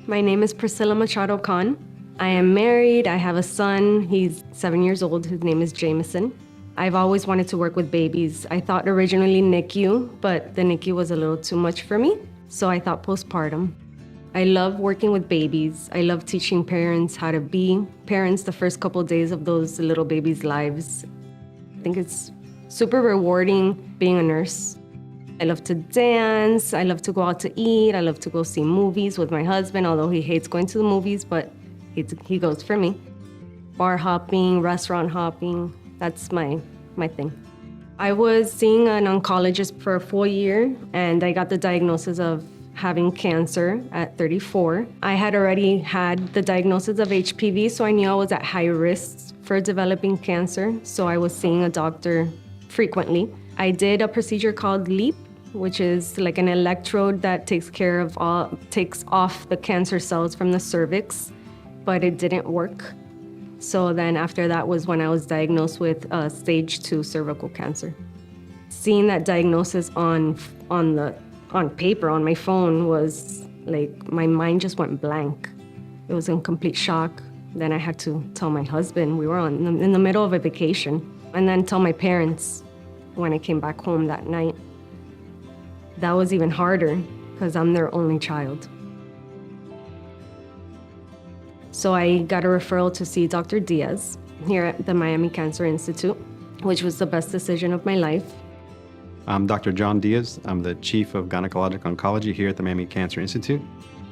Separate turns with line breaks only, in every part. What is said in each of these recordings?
My name is Priscilla Kahn. I am married. I have a son. He's 7 years old. His name is Jameson. I've always wanted to work with babies. I thought originally NICU, but the NICU was a little too much for me, so I thought postpartum. I love working with babies. I love teaching parents how to be parents the first couple of days of those little babies' lives. I think it's super rewarding being a nurse. I love to dance. I love to go out to eat. I love to go see movies with my husband, although he hates going to the movies, but he goes for me. Bar hopping, restaurant hopping, that's my thing. I was seeing an oncologist for a full year, and I got the diagnosis of having cancer at 34. I had already had the diagnosis of HPV, so I knew I was at high risk for developing cancer, so I was seeing a doctor frequently. I did a procedure called LEAP, which is like an electrode that takes off the cancer cells from the cervix, but it didn't work. So then after that was when I was diagnosed with stage 2 cervical cancer. Seeing that diagnosis on paper, on my phone, was like, my mind just went blank. It was in complete shock. Then I had to tell my husband. We were in the middle of a vacation, and then tell my parents when I came back home that night. That was even harder because I'm their only child. So I got a referral to see Dr. Diaz here at the Miami Cancer Institute, which was the best decision of my life.
I'm Dr. John Diaz. I'm the Chief of Gynecologic Oncology here at the Miami Cancer Institute,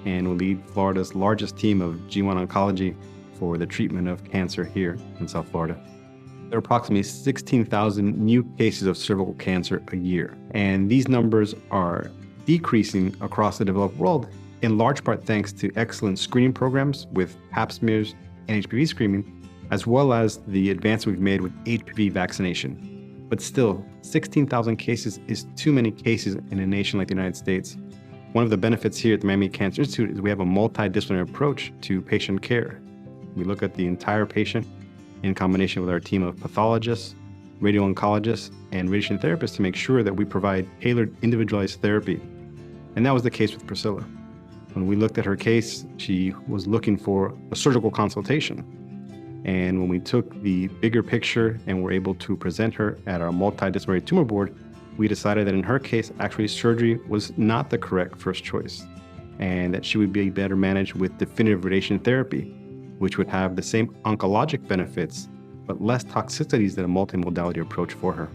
and will lead Florida's largest team of G1 oncology for the treatment of cancer here in South Florida. There are approximately 16,000 new cases of cervical cancer a year, and these numbers are decreasing across the developed world, in large part thanks to excellent screening programs with Pap smears and HPV screening, as well as the advance we've made with HPV vaccination. But still, 16,000 cases is too many cases in a nation like the United States. One of the benefits here at the Miami Cancer Institute is we have a multidisciplinary approach to patient care. We look at the entire patient in combination with our team of pathologists, radio-oncologists, and radiation therapists to make sure that we provide tailored, individualized therapy. And that was the case with Priscilla. When we looked at her case, she was looking for a surgical consultation. And when we took the bigger picture and were able to present her at our multidisciplinary tumor board, we decided that in her case, actually surgery was not the correct first choice, and that she would be better managed with definitive radiation therapy, which would have the same oncologic benefits, but less toxicities than a multimodality approach for her.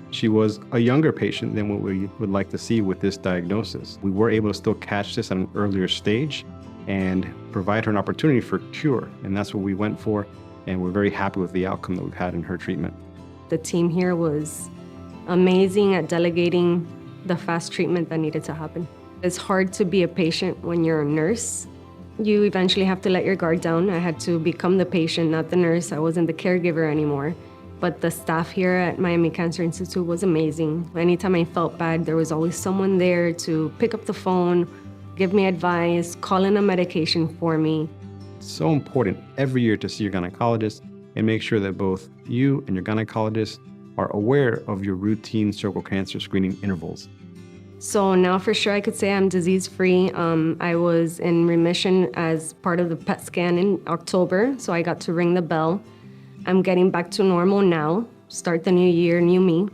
She was a younger patient than what we would like to see with this diagnosis. We were able to still catch this at an earlier stage and provide her an opportunity for cure, and that's what we went for, and we're very happy with the outcome that we've had in her treatment.
The team here was amazing at delegating the fast treatment that needed to happen. It's hard to be a patient when you're a nurse. You eventually have to let your guard down. I had to become the patient, not the nurse. I wasn't the caregiver anymore. But the staff here at Miami Cancer Institute was amazing. Anytime I felt bad, there was always someone there to pick up the phone, give me advice, call in a medication for me.
It's so important every year to see your gynecologist and make sure that both you and your gynecologist are aware of your routine cervical cancer screening intervals.
So now for sure I could say I'm disease-free. I was in remission as part of the PET scan in October, so I got to ring the bell. I'm getting back to normal now, start the new year, new me.